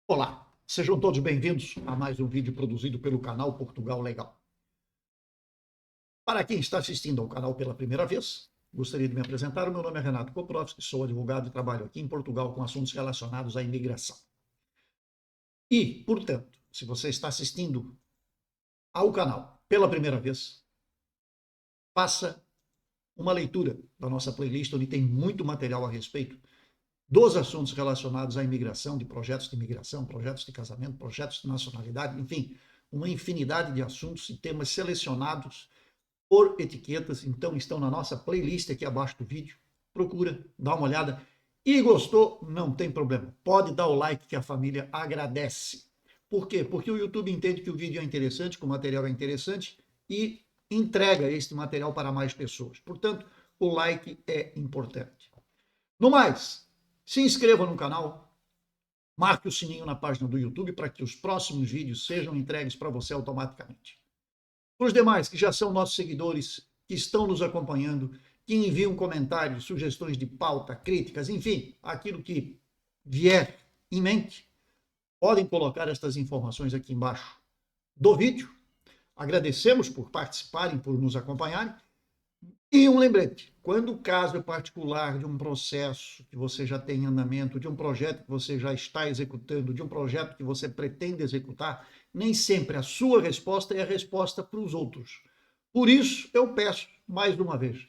Olá, sejam todos bem-vindos a mais um vídeo produzido pelo canal Portugal Legal. Para quem está assistindo ao canal pela primeira vez, gostaria de me apresentar. O meu nome é Renato Koprovski, sou advogado e trabalho aqui em Portugal com assuntos relacionados à imigração. E, portanto, se você está assistindo ao canal pela primeira vez, faça uma leitura da nossa playlist, onde tem muito material a respeito dos assuntos relacionados à imigração, de projetos de imigração, projetos de casamento, projetos de nacionalidade, enfim, uma infinidade de assuntos e temas selecionados por etiquetas. Então estão na nossa playlist aqui abaixo do vídeo. Procura, dá uma olhada. E gostou? Não tem problema. Pode dar o like que a família agradece. Por quê? Porque o YouTube entende que o vídeo é interessante, que o material é interessante e entrega este material para mais pessoas. Portanto, o like é importante. No mais, se inscreva no canal, marque o sininho na página do YouTube para que os próximos vídeos sejam entregues para você automaticamente. Para os demais que já são nossos seguidores, que estão nos acompanhando, que enviam comentários, sugestões de pauta, críticas, enfim, aquilo que vier em mente, podem colocar estas informações aqui embaixo do vídeo. Agradecemos por participarem, por nos acompanharem. E um lembrete, quando o caso é particular de um processo que você já tem em andamento, de um projeto que você já está executando, de um projeto que você pretende executar, nem sempre a sua resposta é a resposta para os outros. Por isso, eu peço, mais uma vez,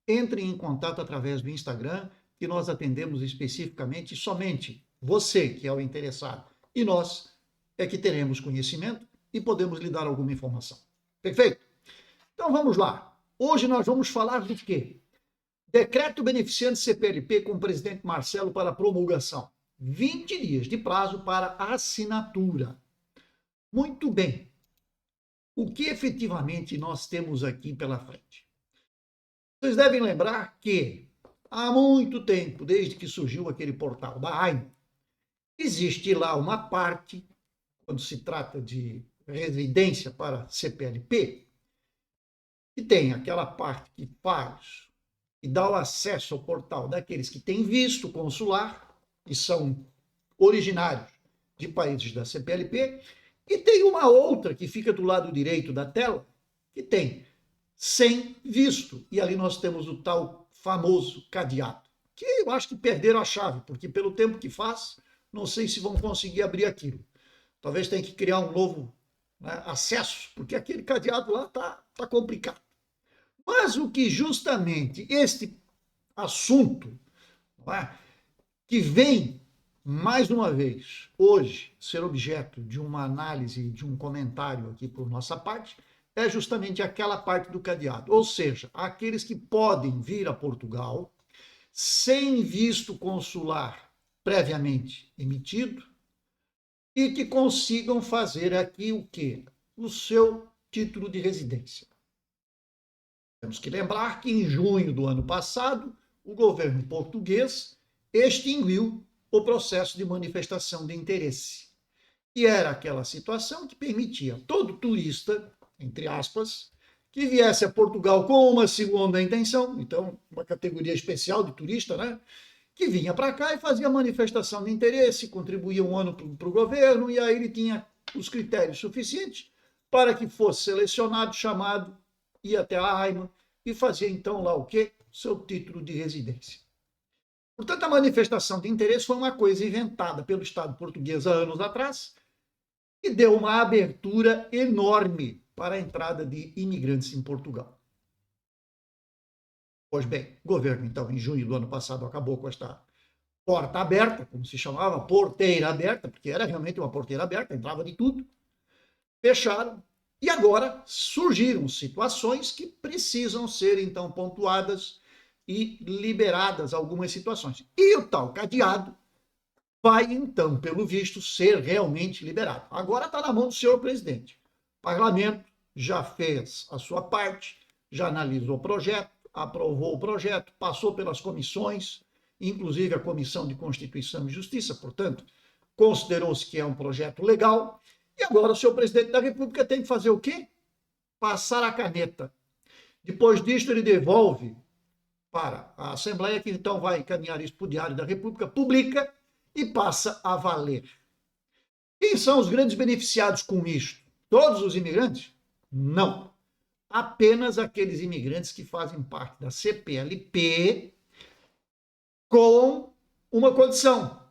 entre em contato através do Instagram, que nós atendemos especificamente somente você, que é o interessado, e nós é que teremos conhecimento e podemos lhe dar alguma informação. Perfeito? Então vamos lá. Hoje nós vamos falar do quê? Decreto beneficiante CPLP com o presidente Marcelo para promulgação. 20 dias de prazo para assinatura. Muito bem. O que efetivamente nós temos aqui pela frente? Vocês devem lembrar que há muito tempo, desde que surgiu aquele portal da AIMA, existe lá uma parte, quando se trata de residência para CPLP, que tem aquela parte que faz e dá o acesso ao portal daqueles que têm visto consular e são originários de países da CPLP, e tem uma outra que fica do lado direito da tela, que tem sem visto, e ali nós temos o tal famoso cadeado, que eu acho que perderam a chave, porque pelo tempo que faz, não sei se vão conseguir abrir aquilo. Talvez tenha que criar um novo, né, acesso, porque aquele cadeado lá tá complicado. Mas o que justamente este assunto, não é, que vem, mais uma vez, hoje, ser objeto de uma análise, de um comentário aqui por nossa parte, é justamente aquela parte do cadeado. Ou seja, aqueles que podem vir a Portugal sem visto consular previamente emitido e que consigam fazer aqui o quê? O seu título de residência. Temos que lembrar que em junho do ano passado, o governo português extinguiu o processo de manifestação de interesse, que era aquela situação que permitia todo turista, entre aspas, que viesse a Portugal com uma segunda intenção, então uma categoria especial de turista, né? Que vinha para cá e fazia manifestação de interesse, contribuía um ano para o governo, e aí ele tinha os critérios suficientes para que fosse selecionado, chamado, ia até a AIMA e fazia então lá o quê? Seu título de residência. Portanto, a manifestação de interesse foi uma coisa inventada pelo Estado português há anos atrás e deu uma abertura enorme para a entrada de imigrantes em Portugal. Pois bem, o governo, então, em junho do ano passado, acabou com esta porta aberta, como se chamava, porteira aberta, porque era realmente uma porteira aberta, entrava de tudo. Fecharam. E agora surgiram situações que precisam ser, então, pontuadas e liberadas algumas situações. E o tal cadeado vai, então, pelo visto, ser realmente liberado. Agora está na mão do senhor presidente. O parlamento já fez a sua parte, já analisou o projeto, aprovou o projeto, passou pelas comissões, inclusive a Comissão de Constituição e Justiça, portanto, considerou-se que é um projeto legal, e agora o senhor presidente da República tem que fazer o quê? Passar a caneta. Depois disto, ele devolve para a Assembleia, que então vai encaminhar isso para o Diário da República, publica e passa a valer. Quem são os grandes beneficiados com isto? Todos os imigrantes? Não. Apenas aqueles imigrantes que fazem parte da CPLP com uma condição: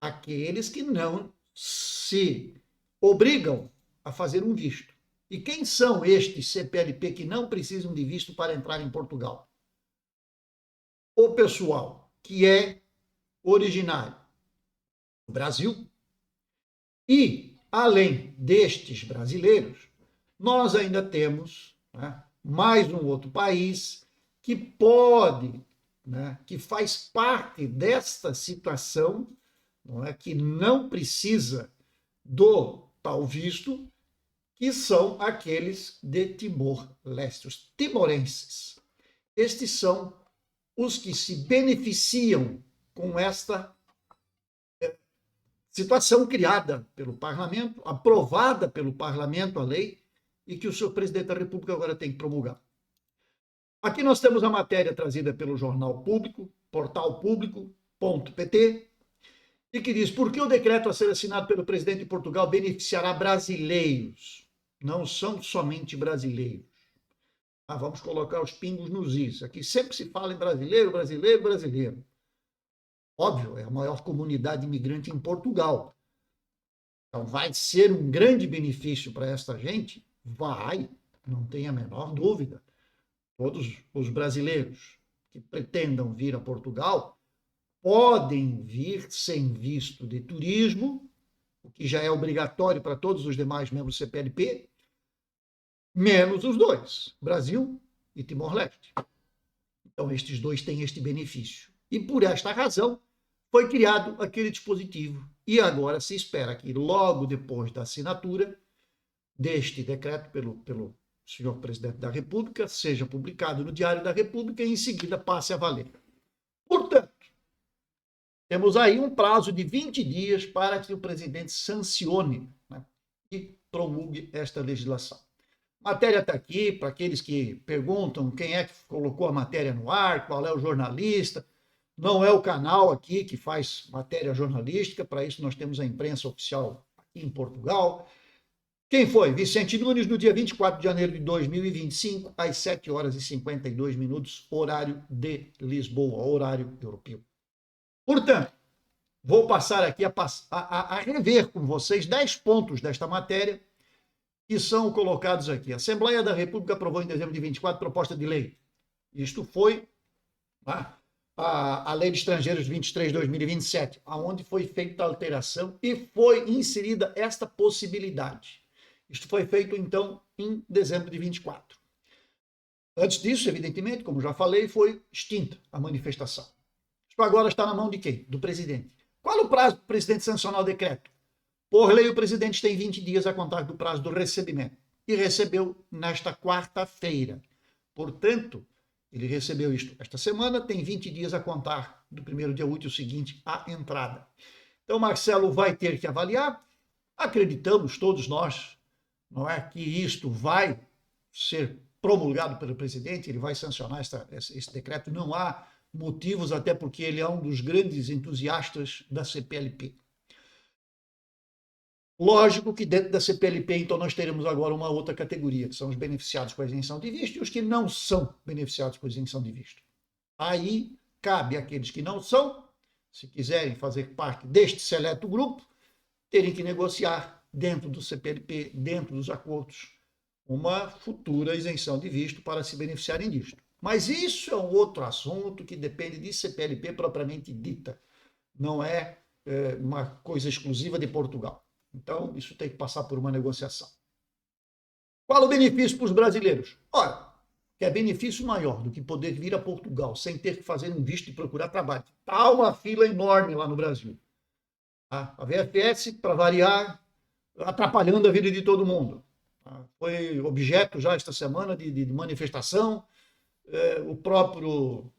aqueles que não se obrigam a fazer um visto. E quem são estes CPLP que não precisam de visto para entrar em Portugal? O pessoal que é originário do Brasil e, além destes brasileiros, nós ainda temos, né, mais um outro país que pode, né, que faz parte desta situação, não é, que não precisa do tal visto, que são aqueles de Timor-Leste, os timorenses. Estes são os que se beneficiam com esta situação criada pelo parlamento, aprovada pelo parlamento a lei, e que o senhor presidente da República agora tem que promulgar. Aqui nós temos a matéria trazida pelo Jornal Público, portalpublico.pt, e que diz: por que o decreto a ser assinado pelo presidente de Portugal beneficiará brasileiros? Não são somente brasileiros. Vamos colocar os pingos nos is. Aqui sempre se fala em brasileiro, brasileiro, brasileiro. Óbvio, é a maior comunidade imigrante em Portugal. Então vai ser um grande benefício para esta gente? Vai, não tem a menor dúvida. Todos os brasileiros que pretendam vir a Portugal podem vir sem visto de turismo, o que já é obrigatório para todos os demais membros do CPLP, menos os dois, Brasil e Timor-Leste. Então, estes dois têm este benefício. E por esta razão, foi criado aquele dispositivo. E agora se espera que, logo depois da assinatura deste decreto pelo senhor presidente da República, seja publicado no Diário da República e, em seguida, passe a valer. Portanto, temos aí um prazo de 20 dias para que o presidente sancione, né, e promulgue esta legislação. A matéria está aqui, para aqueles que perguntam quem é que colocou a matéria no ar, qual é o jornalista. Não é o canal aqui que faz matéria jornalística, para isso nós temos a imprensa oficial aqui em Portugal. Quem foi? Vicente Nunes, no dia 24 de janeiro de 2025, às 7 horas e 52 minutos, horário de Lisboa, horário europeu. Portanto, vou passar aqui a rever com vocês 10 pontos desta matéria que são colocados aqui. A Assembleia da República aprovou em dezembro de 24 proposta de lei. Isto foi a Lei de Estrangeiros 23/2027, onde foi feita a alteração e foi inserida esta possibilidade. Isto foi feito, então, em dezembro de 24. Antes disso, evidentemente, como já falei, foi extinta a manifestação. Isto agora está na mão de quem? Do presidente. Qual o prazo para o presidente sancionar o decreto? Por lei, o presidente tem 20 dias a contar do prazo do recebimento. E recebeu nesta quarta-feira. Portanto, ele recebeu isto esta semana, tem 20 dias a contar do primeiro dia útil seguinte à entrada. Então, Marcelo vai ter que avaliar. Acreditamos todos nós, não é, que isto vai ser promulgado pelo presidente, ele vai sancionar esse decreto. Não há motivos, até porque ele é um dos grandes entusiastas da CPLP. Lógico que dentro da CPLP, então, nós teremos agora uma outra categoria, que são os beneficiados com a isenção de visto e os que não são beneficiados com a isenção de visto. Aí cabe àqueles que não são, se quiserem fazer parte deste seleto grupo, terem que negociar dentro do CPLP, dentro dos acordos, uma futura isenção de visto para se beneficiarem disto. Mas isso é um outro assunto que depende de CPLP propriamente dita. Não é uma coisa exclusiva de Portugal. Então, isso tem que passar por uma negociação. Qual o benefício para os brasileiros? Ora, que é benefício maior do que poder vir a Portugal sem ter que fazer um visto e procurar trabalho. Está uma fila enorme lá no Brasil. A VFS, para variar, atrapalhando a vida de todo mundo. Foi objeto já esta semana de manifestação. O próprio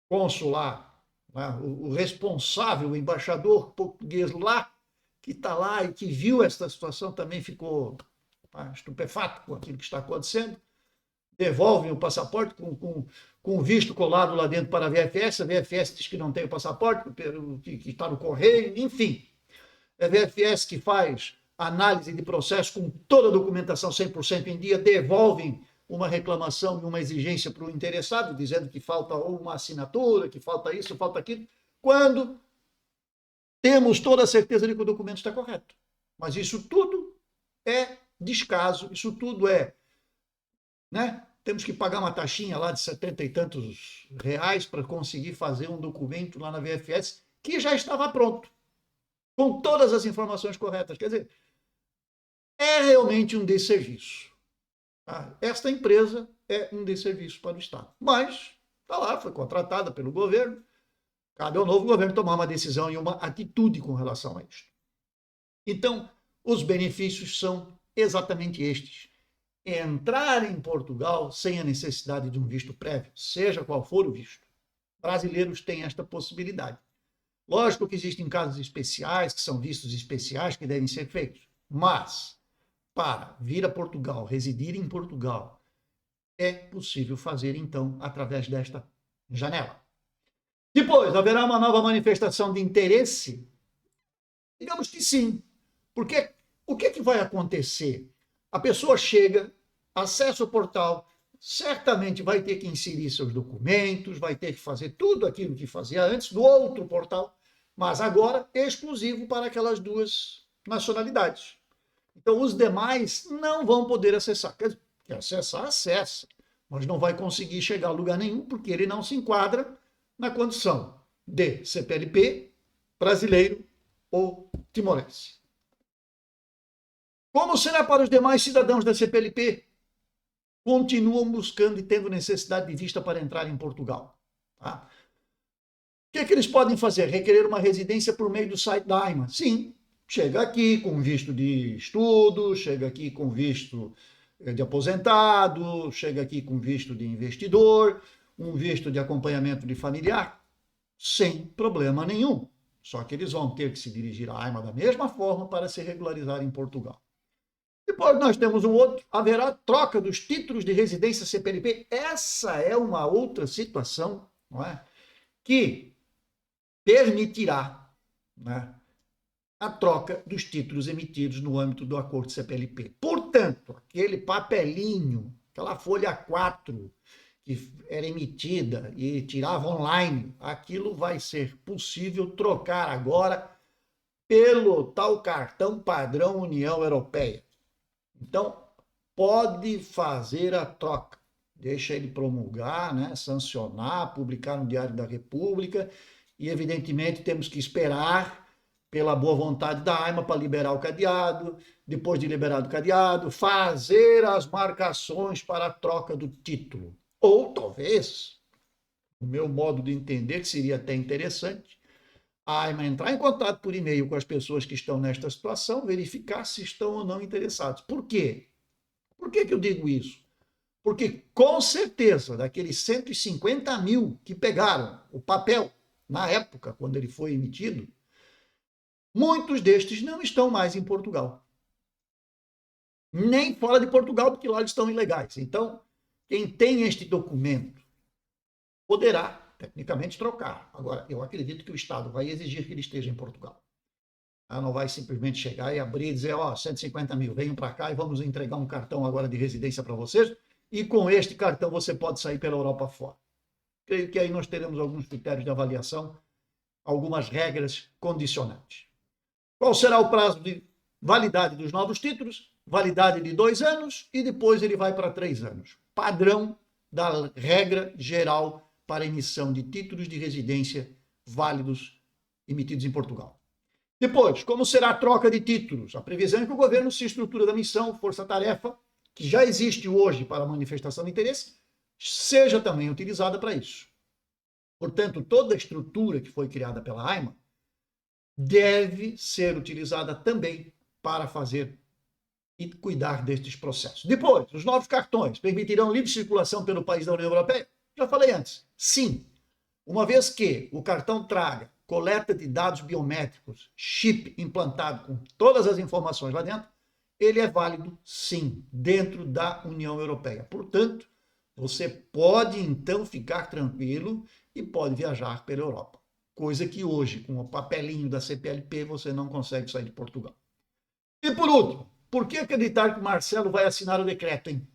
cônsul lá, o responsável, o embaixador português lá, que está lá e que viu esta situação, também ficou estupefato com aquilo que está acontecendo. Devolvem o passaporte com o visto colado lá dentro para a VFS diz que não tem o passaporte, que está no correio, enfim. É a VFS que faz análise de processo com toda a documentação 100% em dia, devolvem uma reclamação e uma exigência para o interessado, dizendo que falta uma assinatura, que falta isso, falta aquilo, quando temos toda a certeza de que o documento está correto. Mas isso tudo é descaso, isso tudo é, né? Temos que pagar uma taxinha lá de 70 e tantos reais para conseguir fazer um documento lá na VFS que já estava pronto, com todas as informações corretas. Quer dizer, é realmente um desserviço. Esta empresa é um desserviço para o Estado. Mas, está lá, foi contratada pelo governo, cabe ao novo governo tomar uma decisão e uma atitude com relação a isso. Então, os benefícios são exatamente estes. Entrar em Portugal sem a necessidade de um visto prévio, seja qual for o visto. Brasileiros têm esta possibilidade. Lógico que existem casos especiais, que são vistos especiais, que devem ser feitos. Mas, para vir a Portugal, residir em Portugal, é possível fazer, então, através desta janela. Depois, haverá uma nova manifestação de interesse? Digamos que sim. Porque o que vai acontecer? A pessoa chega, acessa o portal, certamente vai ter que inserir seus documentos, vai ter que fazer tudo aquilo que fazia antes no outro portal, mas agora é exclusivo para aquelas duas nacionalidades. Então, os demais não vão poder acessar. Quer acessar, acessa, mas não vai conseguir chegar a lugar nenhum, porque ele não se enquadra na condição de CPLP, brasileiro ou timorense. Como será para os demais cidadãos da CPLP? Continuam buscando e tendo necessidade de vista para entrar em Portugal. Tá? O que eles podem fazer? Requerer uma residência por meio do site da AIMA. Sim, chega aqui com visto de estudo, chega aqui com visto de aposentado, chega aqui com visto de investidor, um visto de acompanhamento de familiar, sem problema nenhum. Só que eles vão ter que se dirigir à AIMA da mesma forma para se regularizar em Portugal. Depois nós temos um outro, haverá troca dos títulos de residência CPLP. Essa é uma outra situação, não é? Que permitirá, né, a troca dos títulos emitidos no âmbito do acordo CPLP. Portanto, aquele papelinho, aquela folha 4 que era emitida e tirava online, aquilo vai ser possível trocar agora pelo tal cartão padrão União Europeia. Então, pode fazer a troca. Deixa ele promulgar, né, sancionar, publicar no Diário da República e, evidentemente, temos que esperar pela boa vontade da AIMA para liberar o cadeado, depois de liberado o cadeado, fazer as marcações para a troca do título. Ou, talvez, o meu modo de entender, que seria até interessante, a AIMA entrar em contato por e-mail com as pessoas que estão nesta situação, verificar se estão ou não interessados. Por quê? Por que eu digo isso? Porque, com certeza, daqueles 150 mil que pegaram o papel na época, quando ele foi emitido, muitos destes não estão mais em Portugal. Nem fora de Portugal, porque lá eles estão ilegais. Então, quem tem este documento poderá, tecnicamente, trocar. Agora, eu acredito que o Estado vai exigir que ele esteja em Portugal. Ela não vai simplesmente chegar e abrir e dizer, 150 mil, venham para cá e vamos entregar um cartão agora de residência para vocês, e com este cartão você pode sair pela Europa fora. Creio que aí nós teremos alguns critérios de avaliação, algumas regras condicionantes. Qual será o prazo de validade dos novos títulos? Validade de 2 anos e depois ele vai para 3 anos. Padrão da regra geral para emissão de títulos de residência válidos emitidos em Portugal. Depois, como será a troca de títulos? A previsão é que o governo se estrutura da missão, força-tarefa, que já existe hoje para manifestação de interesse, seja também utilizada para isso. Portanto, toda a estrutura que foi criada pela AIMA deve ser utilizada também para fazer e cuidar destes processos. Depois, os novos cartões permitirão livre circulação pelo país da União Europeia? Já falei antes. Sim. Uma vez que o cartão traga coleta de dados biométricos, chip implantado com todas as informações lá dentro, ele é válido, sim, dentro da União Europeia. Portanto, você pode, então, ficar tranquilo e pode viajar pela Europa. coisa que hoje, com o papelinho da CPLP, você não consegue sair de Portugal. E por último, por que acreditar que Marcelo vai assinar o decreto, hein?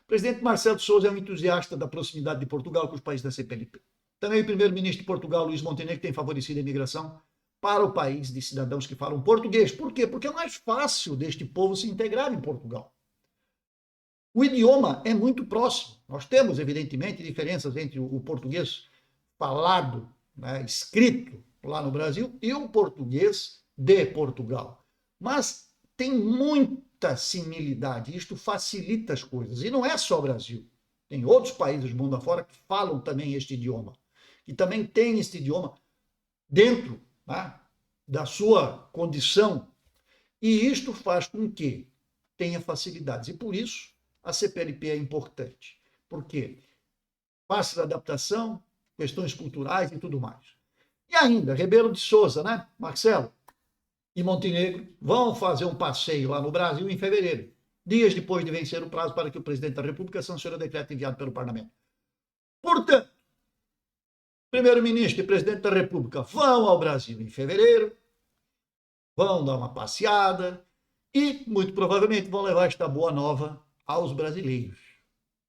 O presidente Marcelo de Sousa é um entusiasta da proximidade de Portugal com os países da CPLP. Também o primeiro-ministro de Portugal, Luís Montenegro, tem favorecido a imigração para o país de cidadãos que falam português. Por quê? Porque é mais fácil deste povo se integrar em Portugal. O idioma é muito próximo. Nós temos, evidentemente, diferenças entre o português falado, né, escrito lá no Brasil, e o português de Portugal. Mas tem muita similitude, isto facilita as coisas. E não é só o Brasil. Tem outros países do mundo afora que falam também este idioma, que também têm este idioma dentro, né, da sua condição. E isto faz com que tenha facilidades. E por isso a CPLP é importante. Por quê? Fácil adaptação, questões culturais e tudo mais. E ainda, Rebelo de Sousa, né? Marcelo e Montenegro vão fazer um passeio lá no Brasil em fevereiro, dias depois de vencer o prazo para que o presidente da República sancione o decreto enviado pelo Parlamento. Portanto, primeiro-ministro e presidente da República vão ao Brasil em fevereiro, vão dar uma passeada e, muito provavelmente, vão levar esta boa nova aos brasileiros.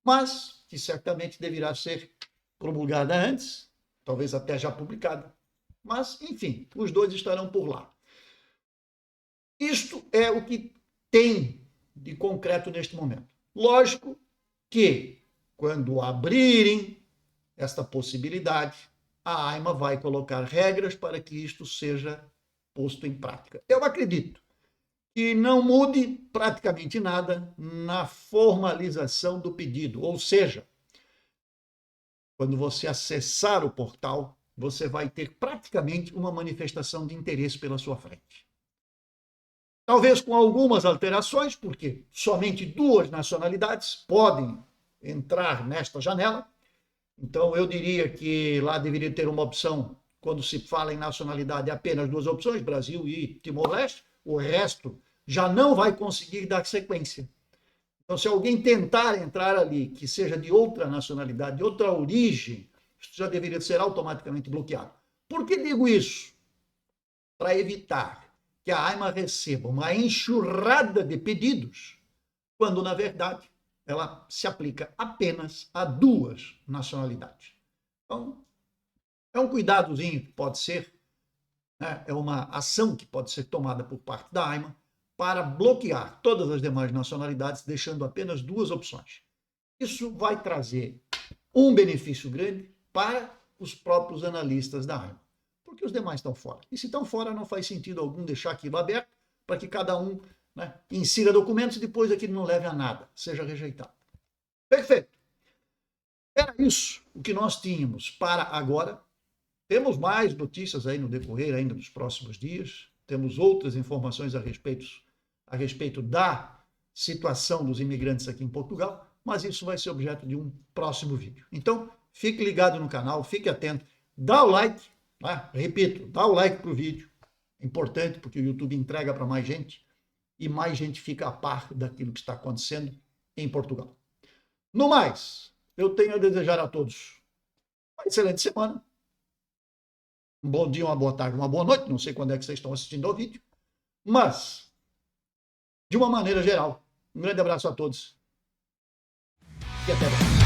Mas que certamente deverá ser promulgada antes, talvez até já publicada. Mas, enfim, os dois estarão por lá. Isto é o que tem de concreto neste momento. Lógico que, quando abrirem esta possibilidade, a AIMA vai colocar regras para que isto seja posto em prática. Eu acredito que não mude praticamente nada na formalização do pedido, ou seja, quando você acessar o portal, você vai ter praticamente uma manifestação de interesse pela sua frente. Talvez com algumas alterações, porque somente 2 nacionalidades podem entrar nesta janela. Então, eu diria que lá deveria ter uma opção, quando se fala em nacionalidade, apenas 2 opções, Brasil e Timor-Leste. O resto já não vai conseguir dar sequência. Então, se alguém tentar entrar ali, que seja de outra nacionalidade, de outra origem, isso já deveria ser automaticamente bloqueado. Por que digo isso? Para evitar que a AIMA receba uma enxurrada de pedidos, quando, na verdade, ela se aplica apenas a 2 nacionalidades. Então, é um cuidadozinho que pode ser, né, é uma ação que pode ser tomada por parte da AIMA para bloquear todas as demais nacionalidades, deixando apenas 2 opções. Isso vai trazer um benefício grande para os próprios analistas da AIMA, porque os demais estão fora. E se estão fora, não faz sentido algum deixar aquilo aberto para que cada um, né, insira documentos e depois aquilo não leve a nada, seja rejeitado. Perfeito. Era isso o que nós tínhamos para agora. Temos mais notícias aí no decorrer ainda dos próximos dias. Temos outras informações a respeito da situação dos imigrantes aqui em Portugal, mas isso vai ser objeto de um próximo vídeo. Então, fique ligado no canal, fique atento, dá o like, né? Repito, dá o like para o vídeo. É importante porque o YouTube entrega para mais gente e mais gente fica a par daquilo que está acontecendo em Portugal. No mais, eu tenho a desejar a todos uma excelente semana, um bom dia, uma boa tarde, uma boa noite, não sei quando é que vocês estão assistindo ao vídeo, mas, de uma maneira geral, um grande abraço a todos e até breve.